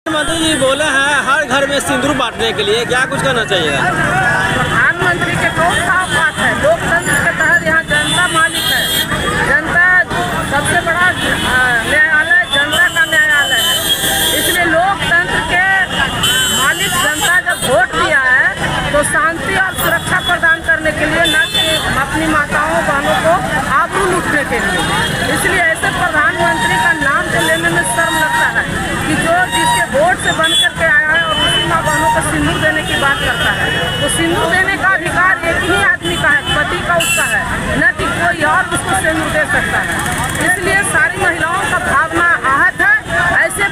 प्रधानमंत्री जी बोले हैं हर घर में सिंदूर बांटने के लिए, क्या कुछ करना चाहिए? प्रधानमंत्री के तो साफ बात है, लोकतंत्र के तहत यहाँ जनता मालिक है। जनता सबसे बड़ा न्यायालय जनता का न्यायालय है, इसलिए लोकतंत्र के मालिक जनता जब वोट दिया है तो शांति और सुरक्षा प्रदान करने के लिए, न कि अपनी माताओं बहनों को आबरू लूटने के लिए। इसलिए ऐसे प्रधानमंत्री का नाम तो लेने में शर्म लगता है कि जो जिसके वोट से बन करके आया है और उसी माँ बहनों को सिंदूर देने की बात करता है। तो सिंदूर देने का अधिकार एक ही आदमी का है, पति का उसका है, न कि कोई और उसको सिंदूर दे सकता है। इसलिए सारी महिलाओं का भावना आहत है। ऐसे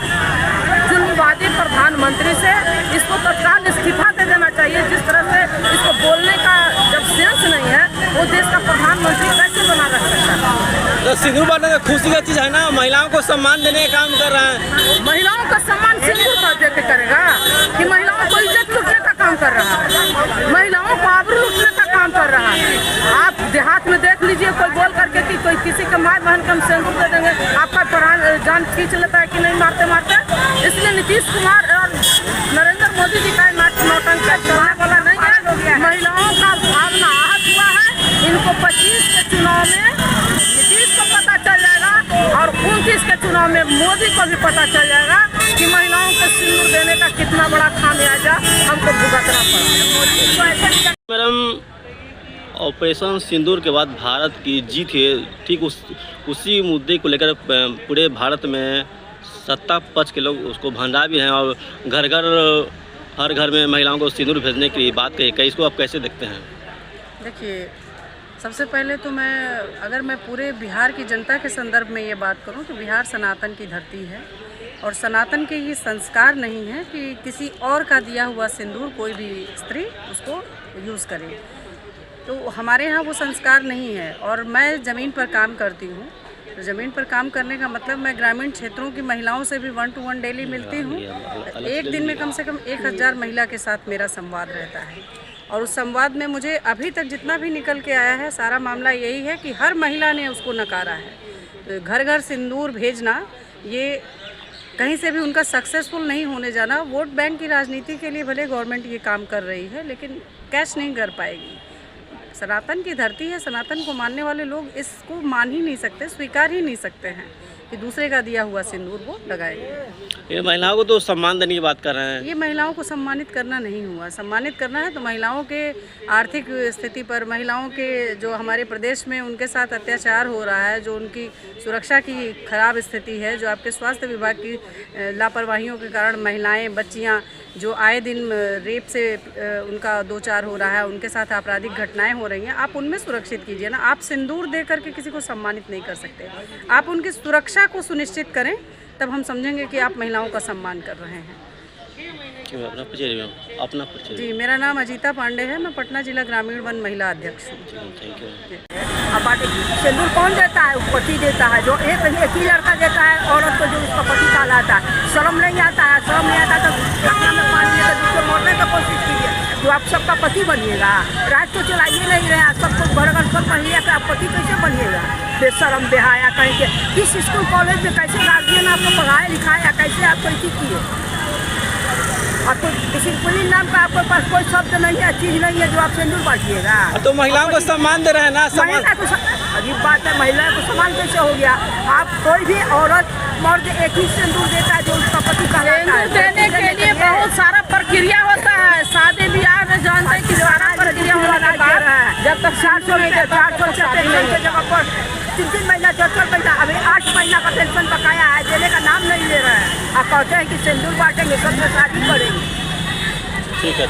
जुल्मवादी प्रधानमंत्री से इसको तत्काल इस्तीफा दे देना चाहिए। जिस तरह से इसको बोलने का जब सेंस नहीं है, वो देश का प्रधानमंत्री कैसे बना रख सकता है? तो सिंदूर बांटने का खुशी का चीज़ है ना, महिलाओं को सम्मान देने का काम कर रहे हैं। महिलाओं का सम्मान सिंदूर दे के करेगा कि महिलाओं को इज्जत लूटने का काम कर रहा है, महिलाओं को आबरू लूटने का काम कर रहा है। आप देहात में देख लीजिए, कोई बोल करके कि कोई किसी के माँ बहन को हम सिंदूर दे देंगे, आपका प्राण जान खींच लेता है कि नहीं मारते मारते। इसलिए नीतीश कुमार और नरेंद्र मोदी जी का नौटंकी चलने वाला नहीं है। महिलाओं का भावना आहत हुआ है। इनको 25 के चुनाव में नीतीश को पता चल जाएगा और 29 के चुनाव में मोदी को भी पता चल जाएगा कि महिलाओं को सिंदूर देने का कितना बड़ा खामियाजा हमको भुगतना पड़ा। मैडम, ऑपरेशन सिंदूर के बाद भारत की जीत है, ठीक उसी मुद्दे को लेकर पूरे भारत में सत्ता पक्ष के लोग उसको भंडा भी हैं और घर घर हर घर में महिलाओं को सिंदूर भेजने की बात कही। इसको आप कैसे देखते हैं? देखिए, सबसे पहले तो अगर मैं पूरे बिहार की जनता के संदर्भ में ये बात करूं तो बिहार सनातन की धरती है और सनातन के ये संस्कार नहीं है कि किसी और का दिया हुआ सिंदूर कोई भी स्त्री उसको यूज़ करे। तो हमारे यहाँ वो संस्कार नहीं है। और मैं ज़मीन पर काम करती हूँ, तो ज़मीन पर काम करने का मतलब मैं ग्रामीण क्षेत्रों की महिलाओं से भी 1 to 1 डेली मिलती हूँ। एक दिन में कम से कम 1000 महिला के साथ मेरा संवाद रहता है और उस संवाद में मुझे अभी तक जितना भी निकल के आया है, सारा मामला यही है कि हर महिला ने उसको नकारा है। तो घर घर सिंदूर भेजना ये कहीं से भी उनका सक्सेसफुल नहीं होने जाना। वोट बैंक की राजनीति के लिए भले गवर्नमेंट ये काम कर रही है, लेकिन कैश नहीं कर पाएगी। सनातन की धरती है, सनातन को मानने वाले लोग इसको मान ही नहीं सकते, स्वीकार ही नहीं सकते हैं कि दूसरे का दिया हुआ सिंदूर वो लगाएंगे। ये महिलाओं को तो सम्मान देने की बात कर रहे हैं। ये महिलाओं को सम्मानित करना नहीं हुआ। सम्मानित करना है तो महिलाओं के आर्थिक स्थिति पर, महिलाओं के जो हमारे प्रदेश में उनके साथ अत्याचार हो रहा है, जो उनकी सुरक्षा की खराब स्थिति है, जो आपके स्वास्थ्य विभाग की लापरवाहियों के कारण महिलाएं, बच्चियां जो आए दिन रेप से उनका 2-4 हो रहा है, उनके साथ आपराधिक घटनाएं हो रही हैं, आप उनमें सुरक्षित कीजिए ना। आप सिंदूर दे करके किसी को सम्मानित नहीं कर सकते। आप उनकी सुरक्षा को सुनिश्चित करें, तब हम समझेंगे कि आप महिलाओं का सम्मान कर रहे हैं। अपना परिचय। जी, मेरा नाम अजीता पांडे है, मैं पटना जिला ग्रामीण वन महिला अध्यक्ष हूँ। Thank you. अब सिंदूर कौन देता है? पति देता है। जो एक ही लड़का देता है औरत को, जो उसका पति कहलाता है। शर्म नहीं आता है? शर्म नहीं आता तो गंगा में पानी लेकर दूसरे मोड़ने की कोशिश कीजिए। जो आप सबका पति बनिएगा, राज तो चलाइए नहीं रहे, सबको घर घर सब महिला का पति कैसे बनिएगा? बेशरम बेहाया कहीं के। किस स्कूल कॉलेज में कैसे गार्जियन आपको पढ़ाया लिखाया, कैसे आपको इसी किए? और किसी पुलिस नाम का आपके पास कोई शब्द नहीं है, चीज़ नहीं है जो आप सिंदूर बांटिएगा। तो महिलाओं को सम्मान दे रहे हैं ना। अजीब बात है, महिलाओं को सम्मान कैसे हो गया? आप कोई भी औरत मर्द एक ही सिंदूर देता है जो उसका पति कहलाता है। देने के लिए बहुत सारा प्रक्रिया होता है। शादी ब्याह में जानते हैं कि सारा प्रक्रिया होना है। जब तक 400 में 400 के जगह पर 3 महीना 4 महीना, अभी 8 महीना का पेंशन बकाया है, देने का नाम नहीं ले रहा है। आप कहते हैं कि सिंदूर बांटेंगे, सब में शादी करेंगे। ठीक है।